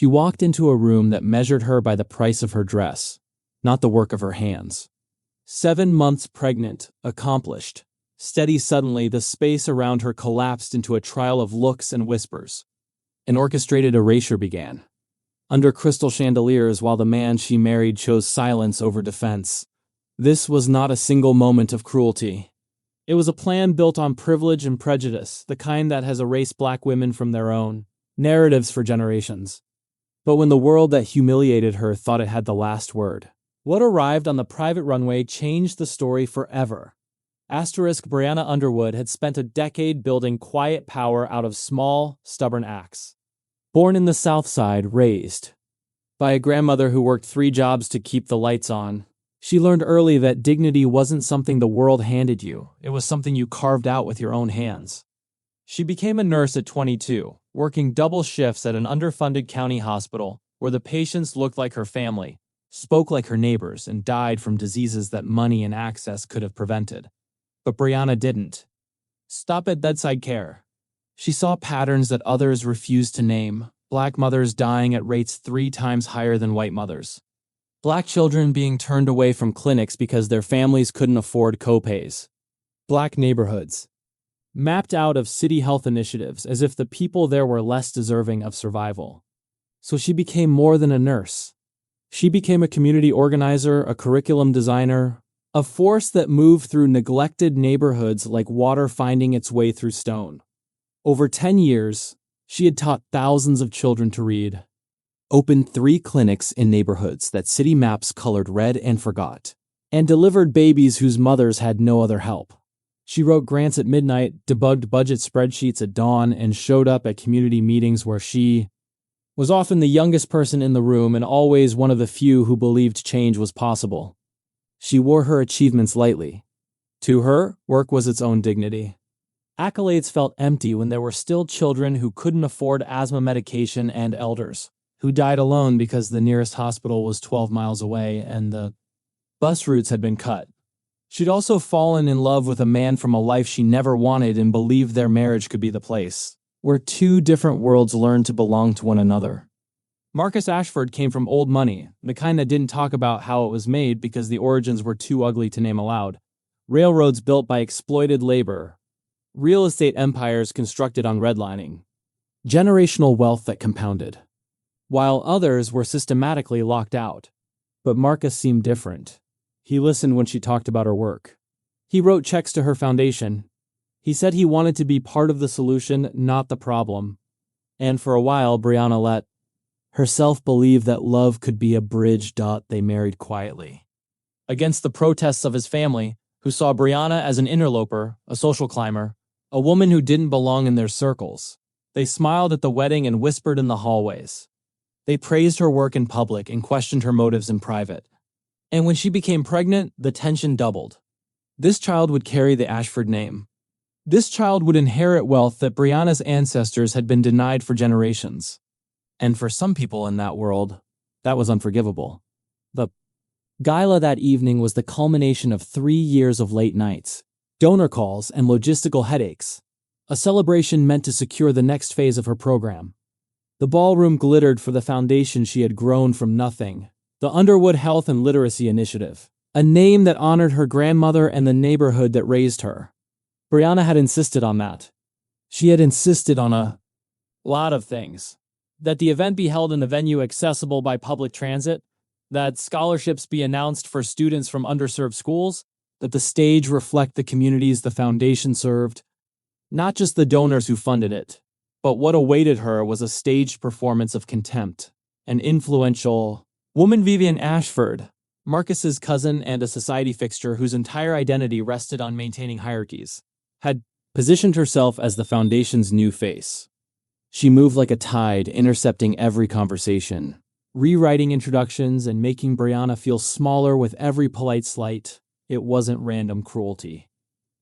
She walked into a room that measured her by the price of her dress, not the work of her hands. 7 months pregnant, accomplished. Steady, suddenly, the space around her collapsed into a trial of looks and whispers. An orchestrated erasure began. Under crystal chandeliers, while the man she married chose silence over defense. This was not a single moment of cruelty. It was a plan built on privilege and prejudice, the kind that has erased black women from their own narratives for generations. But when the world that humiliated her thought it had the last word, what arrived on the private runway changed the story forever. Brianna Underwood had spent a decade building quiet power out of small, stubborn acts. Born in the South Side, raised by a grandmother who worked 3 jobs to keep the lights on, she learned early that dignity wasn't something the world handed you. It was something you carved out with your own hands. She became a nurse at 22, working double shifts at an underfunded county hospital where the patients looked like her family, spoke like her neighbors, and died from diseases that money and access could have prevented. But Brianna didn't stop at bedside care. She saw patterns that others refused to name: black mothers dying at rates 3 times higher than white mothers. Black children being turned away from clinics because their families couldn't afford copays. Black neighborhoods mapped out of city health initiatives as if the people there were less deserving of survival. So she became more than a nurse. She became a community organizer, a curriculum designer, a force that moved through neglected neighborhoods like water finding its way through stone. Over 10 years, she had taught thousands of children to read, opened 3 clinics in neighborhoods that city maps colored red and forgot, and delivered babies whose mothers had no other help. She wrote grants at midnight, debugged budget spreadsheets at dawn, and showed up at community meetings where she was often the youngest person in the room and always one of the few who believed change was possible. She wore her achievements lightly. To her, work was its own dignity. Accolades felt empty when there were still children who couldn't afford asthma medication and elders who died alone because the nearest hospital was 12 miles away and the bus routes had been cut. She'd also fallen in love with a man from a life she never wanted and believed their marriage could be the place where 2 different worlds learned to belong to one another. Marcus Ashford came from old money, the kind that didn't talk about how it was made because the origins were too ugly to name aloud. Railroads built by exploited labor, real estate empires constructed on redlining, generational wealth that compounded, while others were systematically locked out. But Marcus seemed different. He listened when she talked about her work. He wrote checks to her foundation. He said he wanted to be part of the solution, not the problem. And for a while, Brianna let herself believe that love could be a bridge. They married quietly. Against the protests of his family, who saw Brianna as an interloper, a social climber, a woman who didn't belong in their circles. They smiled at the wedding and whispered in the hallways. They praised her work in public and questioned her motives in private. And when she became pregnant, the tension doubled. This child would carry the Ashford name. This child would inherit wealth that Brianna's ancestors had been denied for generations. And for some people in that world, that was unforgivable. The gala that evening was the culmination of 3 years of late nights, donor calls, and logistical headaches. A celebration meant to secure the next phase of her program. The ballroom glittered for the foundation she had grown from nothing, the Underwood Health and Literacy Initiative, a name that honored her grandmother and the neighborhood that raised her. Brianna had insisted on that. She had insisted on a lot of things. That the event be held in a venue accessible by public transit, that scholarships be announced for students from underserved schools, that the stage reflect the communities the foundation served, not just the donors who funded it. But what awaited her was a staged performance of contempt. An influential woman, Vivian Ashford, Marcus's cousin and a society fixture whose entire identity rested on maintaining hierarchies, had positioned herself as the foundation's new face. She moved like a tide, intercepting every conversation, rewriting introductions and making Brianna feel smaller with every polite slight. It wasn't random cruelty.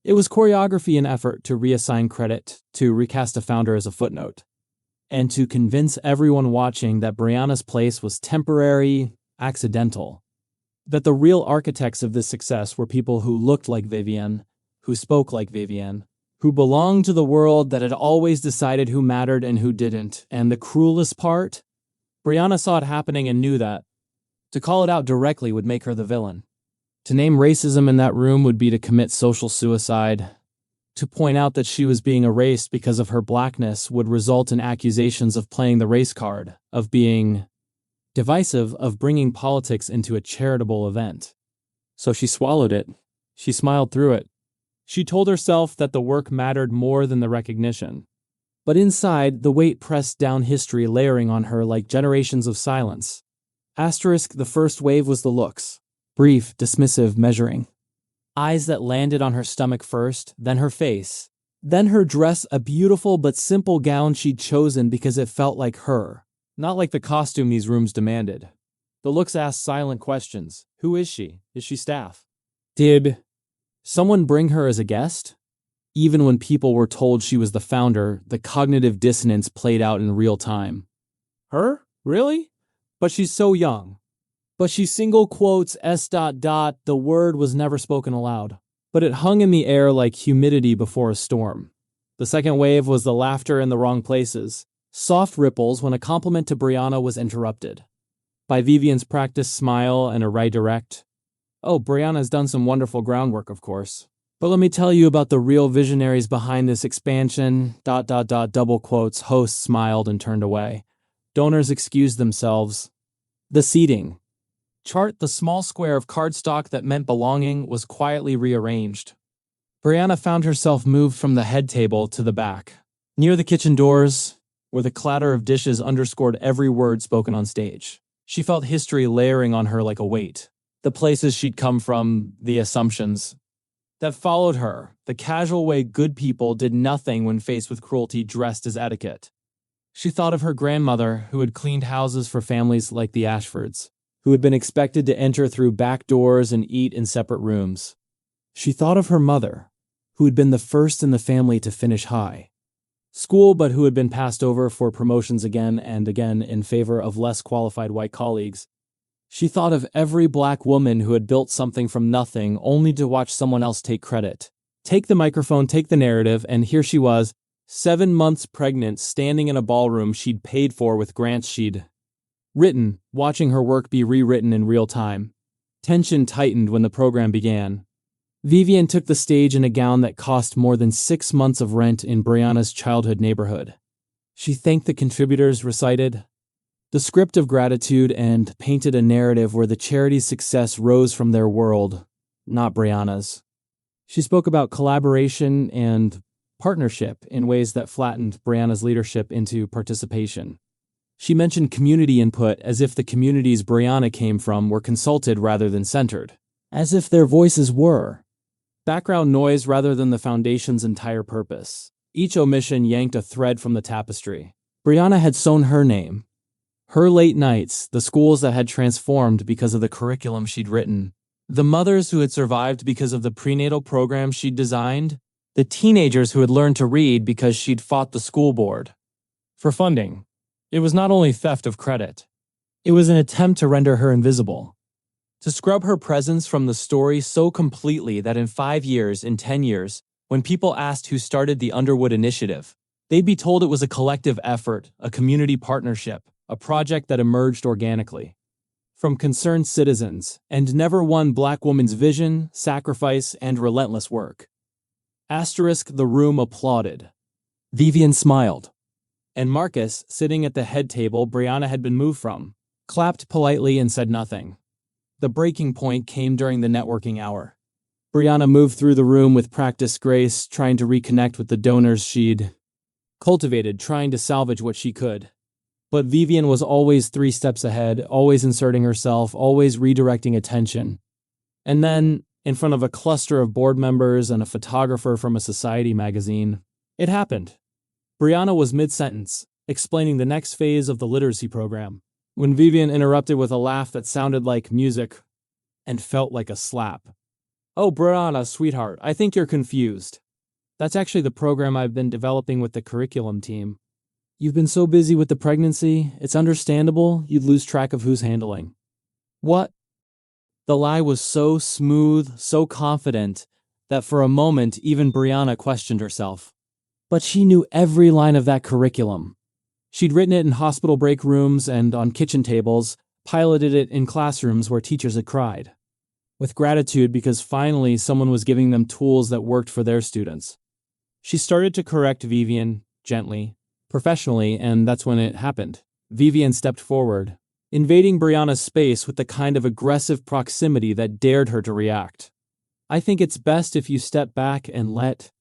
It was choreography and effort to reassign credit, to recast a founder as a footnote, and to convince everyone watching that Brianna's place was temporary, accidental. That the real architects of this success were people who looked like Vivian, who spoke like Vivian, who belonged to the world that had always decided who mattered and who didn't. And the cruelest part? Brianna saw it happening and knew that to call it out directly would make her the villain. To name racism in that room would be to commit social suicide. To point out that she was being erased because of her blackness would result in accusations of playing the race card, of being divisive, of bringing politics into a charitable event. So she swallowed it. She smiled through it. She told herself that the work mattered more than the recognition. But inside, the weight pressed down history, layering on her like generations of silence. Asterisk, the first wave was the looks. Brief, dismissive, measuring. Eyes that landed on her stomach first, then her face. Then her dress, a beautiful but simple gown she'd chosen because it felt like her, not like the costume these rooms demanded. The looks asked silent questions. Who is she? Is she staff? Did someone bring her as a guest? Even when people were told she was the founder, the cognitive dissonance played out in real time. Her? Really? But she's so young. But she single quotes the word was never spoken aloud. But it hung in the air like humidity before a storm. The second wave was the laughter in the wrong places. Soft ripples when a compliment to Brianna was interrupted. By Vivian's practiced smile and a redirect. Oh, Brianna's done some wonderful groundwork, of course. But let me tell you about the real visionaries behind this expansion, double quotes. Host smiled and turned away. Donors excused themselves. The seating chart, the small square of cardstock that meant belonging, was quietly rearranged. Brianna found herself moved from the head table to the back, near the kitchen doors, where the clatter of dishes underscored every word spoken on stage. She felt history layering on her like a weight. The places she'd come from, the assumptions that followed her, the casual way good people did nothing when faced with cruelty dressed as etiquette. She thought of her grandmother, who had cleaned houses for families like the Ashfords, who had been expected to enter through back doors and eat in separate rooms. She thought of her mother, who had been the first in the family to finish high school, but who had been passed over for promotions again and again in favor of less qualified white colleagues. She thought of every black woman who had built something from nothing only to watch someone else take credit, take the microphone, take the narrative, and here she was, 7 months pregnant, standing in a ballroom she'd paid for with grants she'd written, watching her work be rewritten in real time. Tension tightened when the program began. Vivian took the stage in a gown that cost more than 6 months of rent in Brianna's childhood neighborhood. She thanked the contributors, recited the script of gratitude, and painted a narrative where the charity's success rose from their world, not Brianna's. She spoke about collaboration and partnership in ways that flattened Brianna's leadership into participation. She mentioned community input as if the communities Brianna came from were consulted rather than centered, as if their voices were background noise rather than the foundation's entire purpose. Each omission yanked a thread from the tapestry. Brianna had sewn her name. Her late nights, the schools that had transformed because of the curriculum she'd written, the mothers who had survived because of the prenatal program she'd designed, the teenagers who had learned to read because she'd fought the school board for funding. It was not only theft of credit. It was an attempt to render her invisible, to scrub her presence from the story so completely that in 5 years, in 10 years, when people asked who started the Underwood Initiative, they'd be told it was a collective effort, a community partnership, a project that emerged organically from concerned citizens, and never one black woman's vision, sacrifice, and relentless work. Asterisk, the room applauded. Vivian smiled. And Marcus, sitting at the head table Brianna had been moved from, clapped politely and said nothing. The breaking point came during the networking hour. Brianna moved through the room with practiced grace, trying to reconnect with the donors she'd cultivated, trying to salvage what she could. But Vivian was always 3 steps ahead, always inserting herself, always redirecting attention. And then, in front of a cluster of board members and a photographer from a society magazine, it happened. Brianna was mid-sentence, explaining the next phase of the literacy program, when Vivian interrupted with a laugh that sounded like music and felt like a slap. Oh, Brianna, sweetheart, I think you're confused. That's actually the program I've been developing with the curriculum team. You've been so busy with the pregnancy, it's understandable you'd lose track of who's handling. What? The lie was so smooth, so confident, that for a moment even Brianna questioned herself. But she knew every line of that curriculum. She'd written it in hospital break rooms and on kitchen tables, piloted it in classrooms where teachers had cried. With gratitude because finally someone was giving them tools that worked for their students. She started to correct Vivian, gently, professionally, and that's when it happened. Vivian stepped forward, invading Brianna's space with the kind of aggressive proximity that dared her to react. I think it's best if you step back and let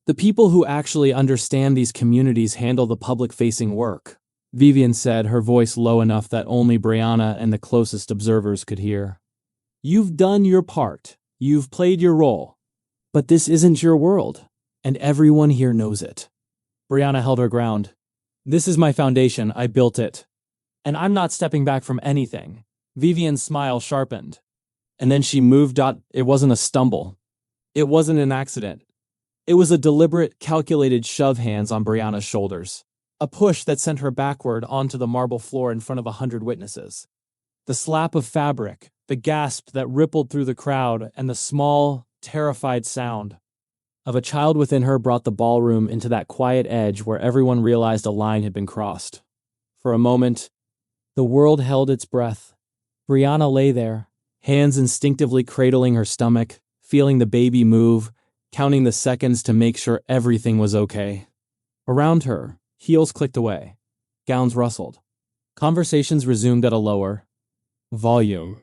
the people who actually understand these communities handle the public-facing work, Vivian said, her voice low enough that only Brianna and the closest observers could hear. You've done your part. You've played your role. But this isn't your world, and everyone here knows it. Brianna held her ground. This is my foundation. I built it. And I'm not stepping back from anything. Vivian's smile sharpened. And then she moved. It wasn't a stumble. It wasn't an accident. It was a deliberate, calculated shove hands on Brianna's shoulders. A push that sent her backward onto the marble floor in front of 100 witnesses. The slap of fabric, the gasp that rippled through the crowd, and the small, terrified sound of a child within her brought the ballroom into that quiet edge where everyone realized a line had been crossed. For a moment, the world held its breath. Brianna lay there, hands instinctively cradling her stomach, feeling the baby move, counting the seconds to make sure everything was okay. Around her, heels clicked away. Gowns rustled. Conversations resumed at a lower volume.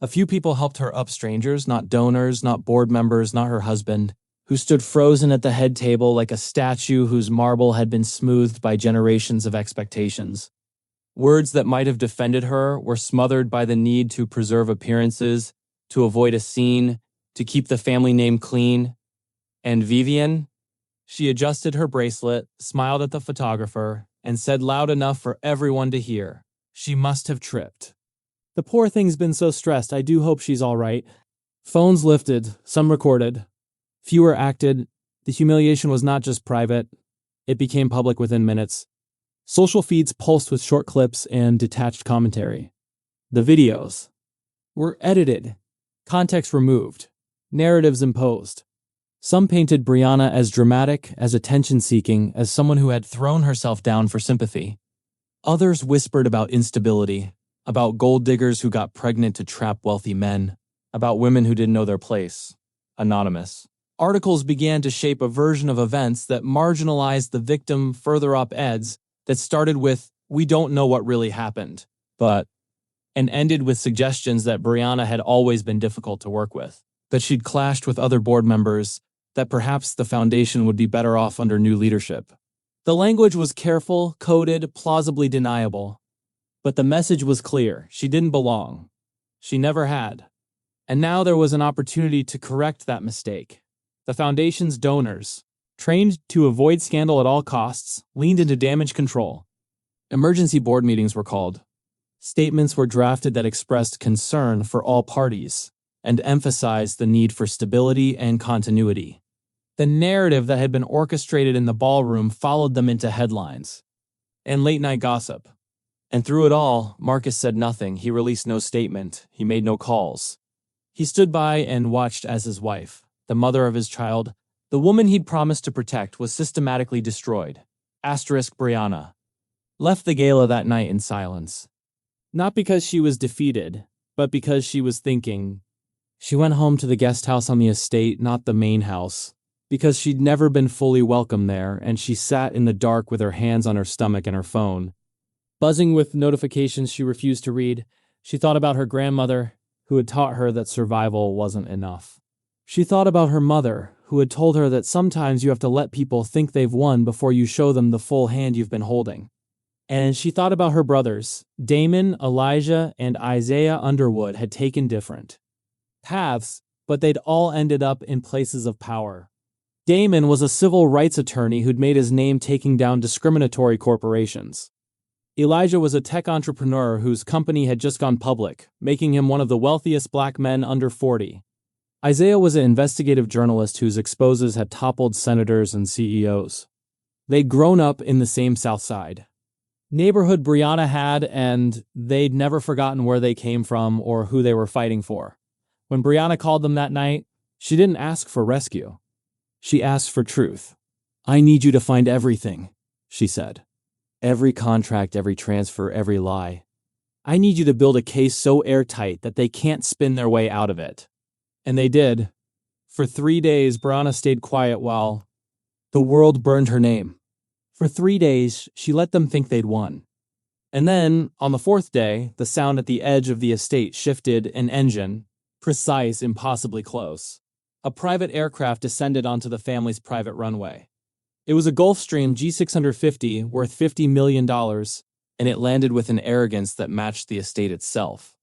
A few people helped her up, strangers, not donors, not board members, not her husband, who stood frozen at the head table like a statue whose marble had been smoothed by generations of expectations. Words that might have defended her were smothered by the need to preserve appearances, to avoid a scene, to keep the family name clean. And Vivian? She adjusted her bracelet, smiled at the photographer, and said loud enough for everyone to hear, she must have tripped. The poor thing's been so stressed, I do hope she's all right. Phones lifted, some recorded. Fewer acted. The humiliation was not just private. It became public within minutes. Social feeds pulsed with short clips and detached commentary. The videos were edited, context removed, narratives imposed. Some painted Brianna as dramatic, as attention-seeking, as someone who had thrown herself down for sympathy. Others whispered about instability, about gold diggers who got pregnant to trap wealthy men, about women who didn't know their place. Anonymous. Articles began to shape a version of events that marginalized the victim further up eds that started with, we don't know what really happened, but, and ended with suggestions that Brianna had always been difficult to work with, that she'd clashed with other board members, that perhaps the foundation would be better off under new leadership. The language was careful, coded, plausibly deniable. But the message was clear. She didn't belong. She never had. And now there was an opportunity to correct that mistake. The foundation's donors, trained to avoid scandal at all costs, leaned into damage control. Emergency board meetings were called. Statements were drafted that expressed concern for all parties and emphasized the need for stability and continuity. The narrative that had been orchestrated in the ballroom followed them into headlines and late-night gossip. And through it all, Marcus said nothing. He released no statement. He made no calls. He stood by and watched as his wife, the mother of his child, the woman he'd promised to protect, was systematically destroyed. Asterisk Brianna left the gala that night in silence. Not because she was defeated, but because she was thinking. She went home to the guest house on the estate, not the main house, because she'd never been fully welcome there, and she sat in the dark with her hands on her stomach and her phone. Buzzing with notifications she refused to read, she thought about her grandmother, who had taught her that survival wasn't enough. She thought about her mother, who had told her that sometimes you have to let people think they've won before you show them the full hand you've been holding. And she thought about her brothers. Damon, Elijah, and Isaiah Underwood had taken different paths, but they'd all ended up in places of power. Damon was a civil rights attorney who'd made his name taking down discriminatory corporations. Elijah was a tech entrepreneur whose company had just gone public, making him one of the wealthiest black men under 40. Isaiah was an investigative journalist whose exposes had toppled senators and CEOs. They'd grown up in the same South Side neighborhood Brianna had, and they'd never forgotten where they came from or who they were fighting for. When Brianna called them that night, she didn't ask for rescue. She asked for truth. I need you to find everything, she said. Every contract, every transfer, every lie. I need you to build a case so airtight that they can't spin their way out of it. And they did. For 3 days, Brianna stayed quiet while the world burned her name. For 3 days, she let them think they'd won. And then, on the 4th day, the sound at the edge of the estate shifted an engine, precise, impossibly close. A private aircraft descended onto the family's private runway. It was a Gulfstream G650 worth $50 million, and it landed with an arrogance that matched the estate itself.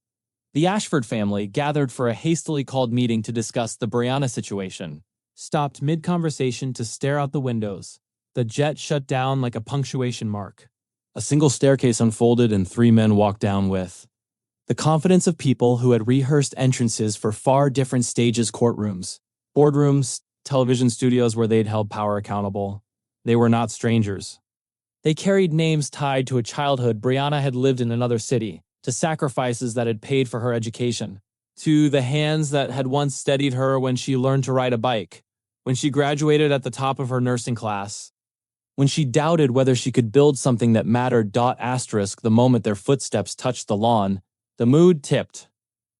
The Ashford family, gathered for a hastily called meeting to discuss the Brianna situation, stopped mid-conversation to stare out the windows. The jet shut down like a punctuation mark. A single staircase unfolded and 3 men walked down with the confidence of people who had rehearsed entrances for far different stages: courtrooms, boardrooms, television studios where they'd held power accountable. They were not strangers. They carried names tied to a childhood Brianna had lived in another city, to sacrifices that had paid for her education, to the hands that had once steadied her when she learned to ride a bike, when she graduated at the top of her nursing class, when she doubted whether she could build something that mattered. The moment their footsteps touched the lawn, the mood tipped.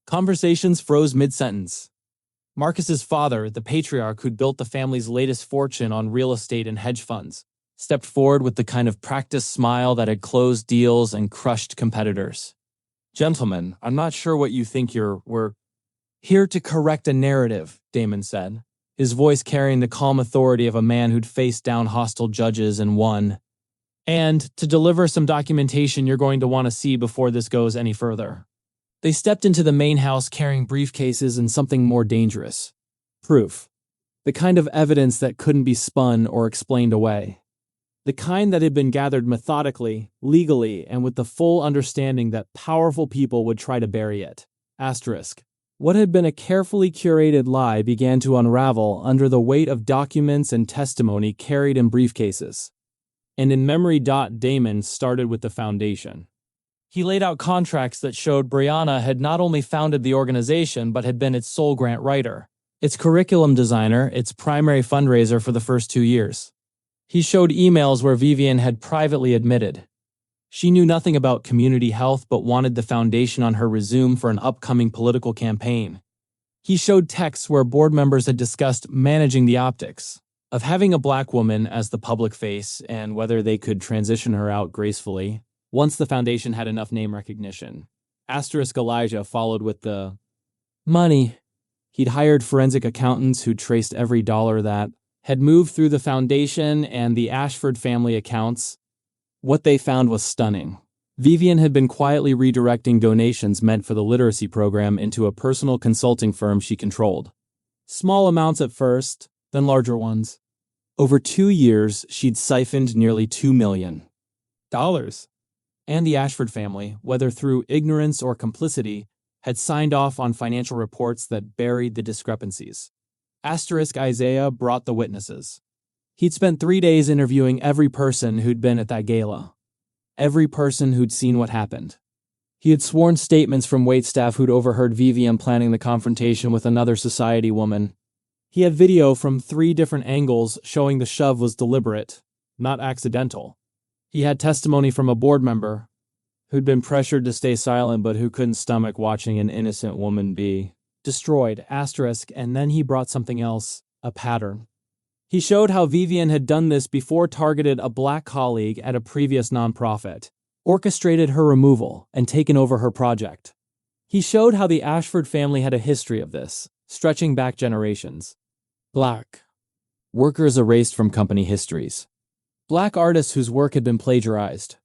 Conversations froze mid-sentence. Marcus's father, the patriarch who'd built the family's latest fortune on real estate and hedge funds, stepped forward with the kind of practiced smile that had closed deals and crushed competitors. "Gentlemen, I'm not sure what you think we're here to correct a narrative," Damon said, his voice carrying the calm authority of a man who'd faced down hostile judges and won. "And to deliver some documentation you're going to want to see before this goes any further." They stepped into the main house carrying briefcases and something more dangerous. Proof. The kind of evidence that couldn't be spun or explained away. The kind that had been gathered methodically, legally, and with the full understanding that powerful people would try to bury it. Asterisk. What had been a carefully curated lie began to unravel under the weight of documents and testimony carried in briefcases. And in memory. Damon started with the foundation. He laid out contracts that showed Brianna had not only founded the organization but had been its sole grant writer, its curriculum designer, its primary fundraiser for the first 2 years. He showed emails where Vivian had privately admitted she knew nothing about community health but wanted the foundation on her resume for an upcoming political campaign. He showed texts where board members had discussed managing the optics of having a black woman as the public face and whether they could transition her out gracefully once the foundation had enough name recognition. Asterisk. Elijah followed with the money. He'd hired forensic accountants who'd traced every dollar that had moved through the foundation and the Ashford family accounts. What they found was stunning. Vivian had been quietly redirecting donations meant for the literacy program into a personal consulting firm she controlled. Small amounts at first, then larger ones. Over 2 years, she'd siphoned nearly $2 million. And the Ashford family, whether through ignorance or complicity, had signed off on financial reports that buried the discrepancies. Asterisk. Isaiah brought the witnesses. He'd spent 3 days interviewing every person who'd been at that gala. Every person who'd seen what happened. He had sworn statements from waitstaff who'd overheard Vivian planning the confrontation with another society woman. He had video from 3 different angles showing the shove was deliberate, not accidental. He had testimony from a board member who'd been pressured to stay silent but who couldn't stomach watching an innocent woman be destroyed. Asterisk. And then he brought something else, a pattern. He showed how Vivian had done this before, targeted a black colleague at a previous nonprofit, orchestrated her removal, and taken over her project. He showed how the Ashford family had a history of this, stretching back generations. Black workers erased from company histories. Black artists whose work had been plagiarized.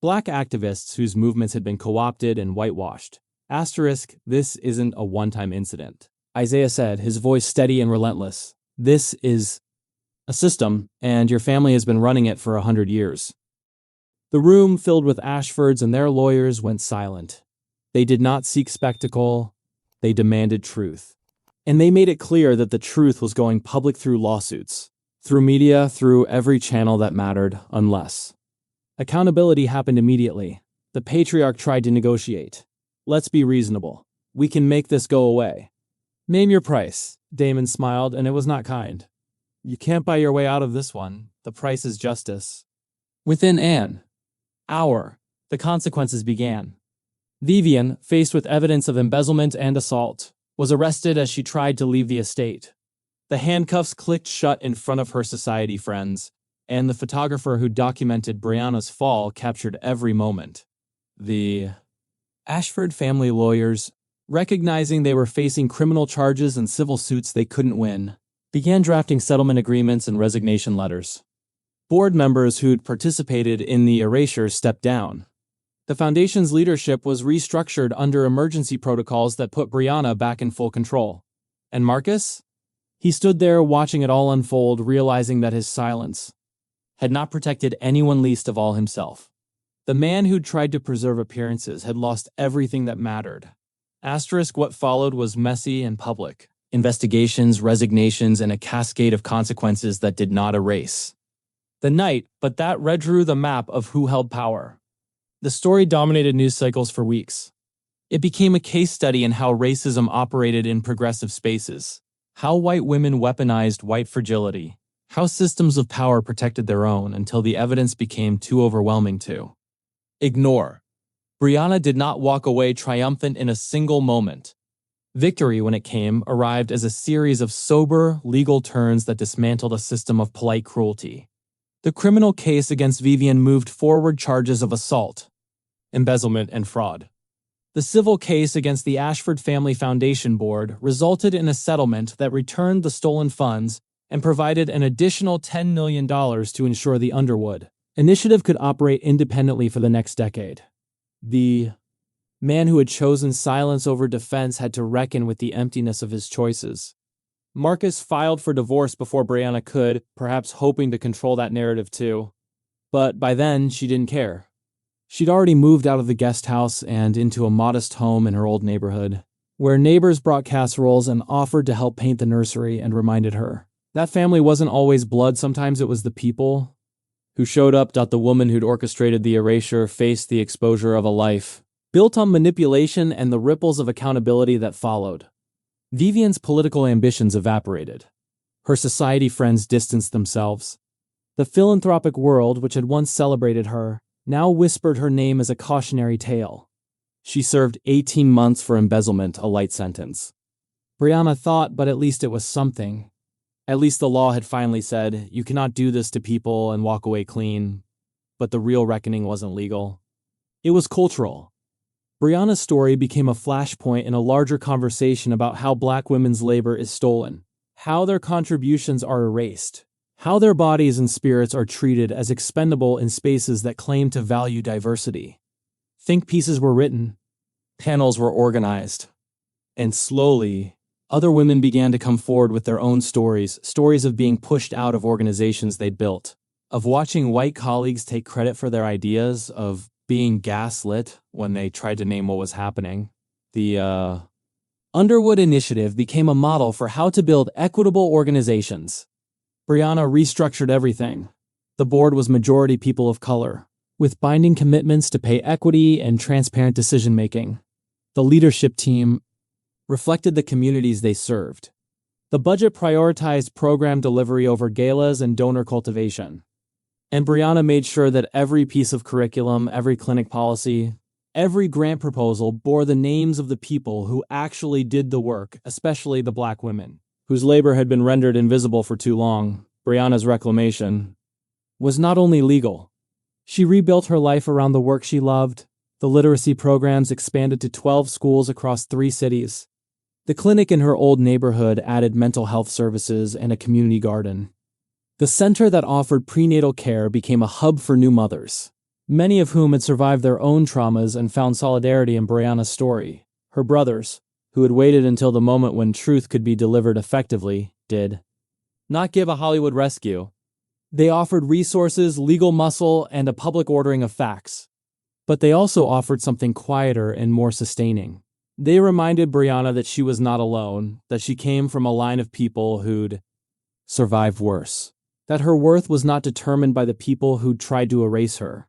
Black activists whose movements had been co-opted and whitewashed. Asterisk. This isn't a one-time incident, Isaiah said, his voice steady and relentless. This is a system, and your family has been running it for 100 years. The room filled with Ashfords and their lawyers went silent. They did not seek spectacle. They demanded truth. And they made it clear that the truth was going public through lawsuits, through media, through every channel that mattered, unless. Accountability happened immediately. The patriarch tried to negotiate. "Let's be reasonable. We can make this go away." "Name your price." Damon smiled, and it was not kind. "You can't buy your way out of this one. The price is justice." Within Anne, hour, the consequences began. Vivian, faced with evidence of embezzlement and assault, was arrested as she tried to leave the estate. The handcuffs clicked shut in front of her society friends, and the photographer who documented Brianna's fall captured every moment. The Ashford family lawyers, recognizing they were facing criminal charges and civil suits they couldn't win, began drafting settlement agreements and resignation letters. Board members who'd participated in the erasure stepped down. The foundation's leadership was restructured under emergency protocols that put Brianna back in full control. And Marcus? He stood there watching it all unfold, realizing that his silence had not protected anyone, least of all himself. The man who'd tried to preserve appearances had lost everything that mattered. What followed was messy and public. Investigations, resignations, and a cascade of consequences that did not erase the night, but that redrew the map of who held power. The story dominated news cycles for weeks. It became a case study in how racism operated in progressive spaces, how white women weaponized white fragility, how systems of power protected their own until the evidence became too overwhelming to ignore. Brianna did not walk away triumphant in a single moment. Victory, when it came, arrived as a series of sober, legal turns that dismantled a system of polite cruelty. The criminal case against Vivian moved forward charges of assault, embezzlement, and fraud. The civil case against the Ashford Family Foundation Board resulted in a settlement that returned the stolen funds and provided an additional $10 million to ensure the Underwood initiative could operate independently for the next decade. The man who had chosen silence over defense had to reckon with the emptiness of his choices. Marcus filed for divorce before Brianna could, perhaps hoping to control that narrative too. But by then, she didn't care. She'd already moved out of the guest house and into a modest home in her old neighborhood, where neighbors brought casseroles and offered to help paint the nursery and reminded her that family wasn't always blood, sometimes it was the people who showed up. The woman who'd orchestrated the erasure faced the exposure of a life built on manipulation and the ripples of accountability that followed. Vivian's political ambitions evaporated. Her society friends distanced themselves. The philanthropic world, which had once celebrated her, now whispered her name as a cautionary tale. She served 18 months for embezzlement, a light sentence. Brianna thought, but at least it was something. At least the law had finally said, you cannot do this to people and walk away clean. But the real reckoning wasn't legal. It was cultural. Brianna's story became a flashpoint in a larger conversation about how Black women's labor is stolen, how their contributions are erased, how their bodies and spirits are treated as expendable in spaces that claim to value diversity. Think pieces were written, panels were organized, and slowly, other women began to come forward with their own stories of being pushed out of organizations they'd built, of watching white colleagues take credit for their ideas, of being gaslit when they tried to name what was happening. The Underwood Initiative became a model for how to build equitable organizations. Brianna restructured everything. The board was majority people of color, with binding commitments to pay equity and transparent decision-making. The leadership team reflected the communities they served. The budget prioritized program delivery over galas and donor cultivation. And Brianna made sure that every piece of curriculum, every clinic policy, every grant proposal bore the names of the people who actually did the work, especially the Black women, whose labor had been rendered invisible for too long. Brianna's reclamation was not only legal. She rebuilt her life around the work she loved. The literacy programs expanded to 12 schools across 3 cities. The clinic in her old neighborhood added mental health services and a community garden. The center that offered prenatal care became a hub for new mothers, many of whom had survived their own traumas and found solidarity in Brianna's story. Her brothers, who had waited until the moment when truth could be delivered effectively, did not give a Hollywood rescue. They offered resources, legal muscle, and a public ordering of facts. But they also offered something quieter and more sustaining. They reminded Brianna that she was not alone, that she came from a line of people who'd survived worse. That her worth was not determined by the people who'd tried to erase her.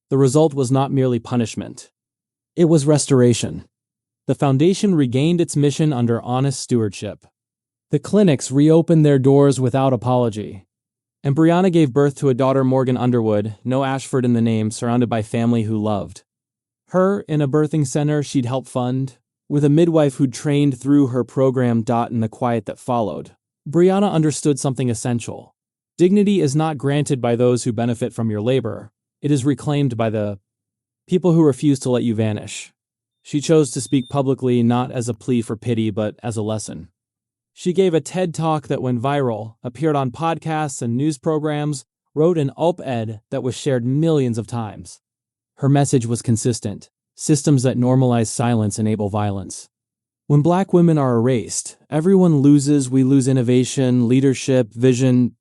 The result was not merely punishment. It was restoration. The foundation regained its mission under honest stewardship. The clinics reopened their doors without apology. And Brianna gave birth to a daughter, Morgan Underwood, no Ashford in the name, surrounded by family who loved her in a birthing center she'd helped fund, with a midwife who'd trained through her program. In the quiet that followed, Brianna understood something essential. Dignity is not granted by those who benefit from your labor. It is reclaimed by the people who refuse to let you vanish. She chose to speak publicly not as a plea for pity but as a lesson. She gave a TED Talk that went viral, appeared on podcasts and news programs, wrote an op-ed that was shared millions of times. Her message was consistent. Systems that normalize silence enable violence. When Black women are erased, everyone loses. We lose innovation, leadership, vision,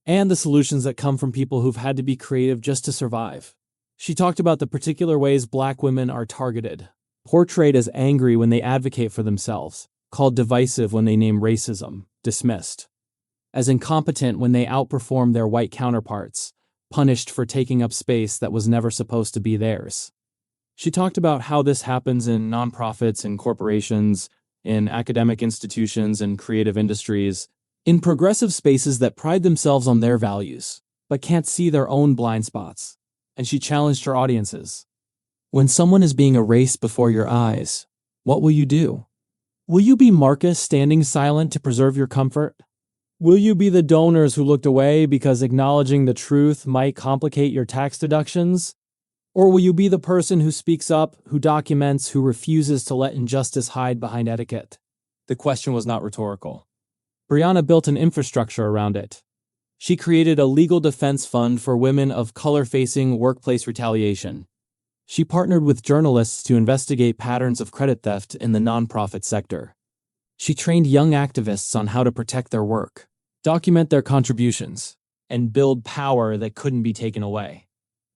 and the solutions that come from people who've had to be creative just to survive. She talked about the particular ways Black women are targeted, portrayed as angry when they advocate for themselves, called divisive when they name racism, dismissed, as incompetent when they outperform their white counterparts, punished for taking up space that was never supposed to be theirs. She talked about how this happens in nonprofits and corporations, in academic institutions and creative industries, in progressive spaces that pride themselves on their values, but can't see their own blind spots. And she challenged her audiences. When someone is being erased before your eyes, what will you do? Will you be Marcus standing silent to preserve your comfort? Will you be the donors who looked away because acknowledging the truth might complicate your tax deductions? Or will you be the person who speaks up, who documents, who refuses to let injustice hide behind etiquette? The question was not rhetorical. Brianna built an infrastructure around it. She created a legal defense fund for women of color facing workplace retaliation. She partnered with journalists to investigate patterns of credit theft in the nonprofit sector. She trained young activists on how to protect their work, document their contributions, and build power that couldn't be taken away.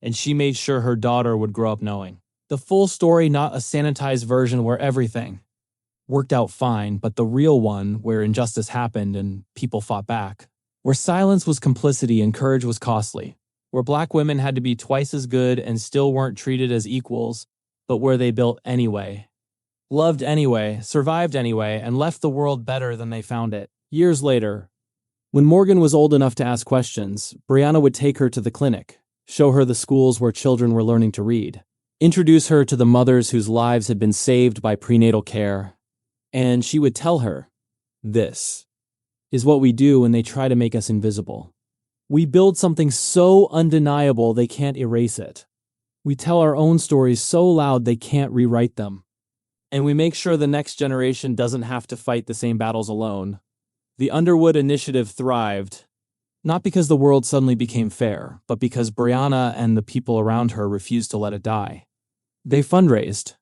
And she made sure her daughter would grow up knowing the full story, not a sanitized version where everything worked out fine, but the real one where injustice happened and people fought back, where silence was complicity and courage was costly, where Black women had to be twice as good and still weren't treated as equals, but where they built anyway, loved anyway, survived anyway, and left the world better than they found it. Years later, when Morgan was old enough to ask questions, Brianna would take her to the clinic, show her the schools where children were learning to read, introduce her to the mothers whose lives had been saved by prenatal care, and she would tell her, "This is what we do when they try to make us invisible. We build something so undeniable they can't erase it. We tell our own stories so loud they can't rewrite them. And we make sure the next generation doesn't have to fight the same battles alone." The Underwood Initiative thrived, not because the world suddenly became fair, but because Brianna and the people around her refused to let it die. They fundraised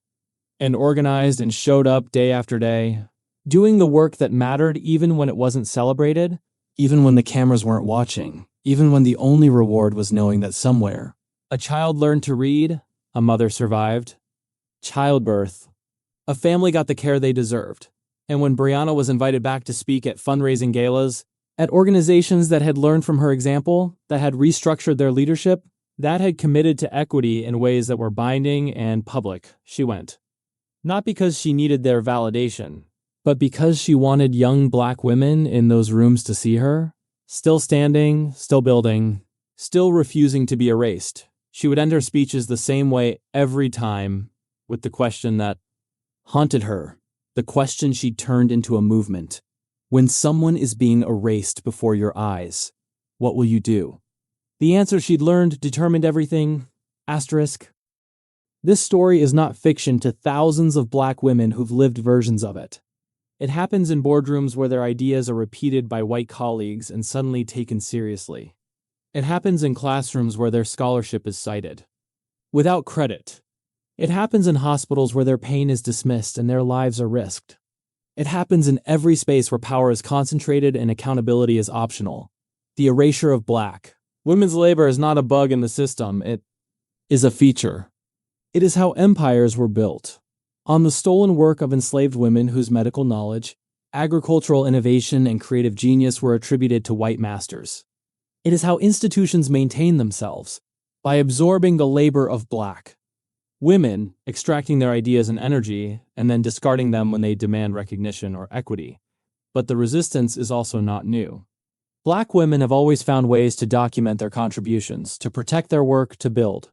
and organized and showed up day after day, doing the work that mattered even when it wasn't celebrated, even when the cameras weren't watching, even when the only reward was knowing that somewhere a child learned to read, a mother survived, childbirth, a family got the care they deserved. And when Brianna was invited back to speak at fundraising galas, at organizations that had learned from her example, that had restructured their leadership, that had committed to equity in ways that were binding and public, she went. Not because she needed their validation, but because she wanted young Black women in those rooms to see her, still standing, still building, still refusing to be erased. She would end her speeches the same way every time, with the question that haunted her, the question she turned into a movement. When someone is being erased before your eyes, what will you do? The answer she'd learned determined everything. Asterisk. This story is not fiction to thousands of Black women who've lived versions of it. It happens in boardrooms where their ideas are repeated by white colleagues and suddenly taken seriously. It happens in classrooms where their scholarship is cited without credit. It happens in hospitals where their pain is dismissed and their lives are risked. It happens in every space where power is concentrated and accountability is optional. The erasure of Black women's labor is not a bug in the system, it is a feature. It is how empires were built, on the stolen work of enslaved women whose medical knowledge, agricultural innovation, and creative genius were attributed to white masters. It is how institutions maintain themselves, by absorbing the labor of Black women, extracting their ideas and energy, and then discarding them when they demand recognition or equity. But the resistance is also not new. Black women have always found ways to document their contributions, to protect their work, to build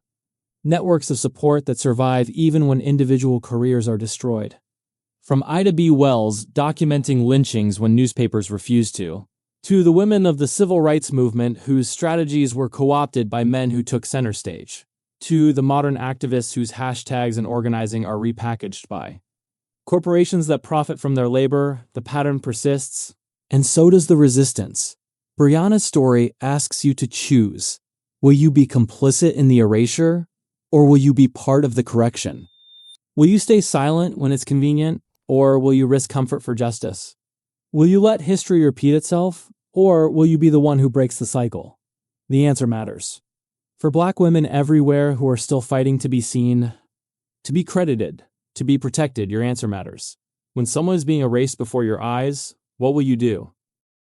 networks of support that survive even when individual careers are destroyed. From Ida B. Wells documenting lynchings when newspapers refused to the women of the civil rights movement whose strategies were co-opted by men who took center stage, to the modern activists whose hashtags and organizing are repackaged by corporations that profit from their labor. The pattern persists, and so does the resistance. Brianna's story asks you to choose. Will you be complicit in the erasure, or will you be part of the correction? Will you stay silent when it's convenient, or will you risk comfort for justice? Will you let history repeat itself, or will you be the one who breaks the cycle? The answer matters. For Black women everywhere who are still fighting to be seen, to be credited, to be protected, your answer matters. When someone is being erased before your eyes, what will you do?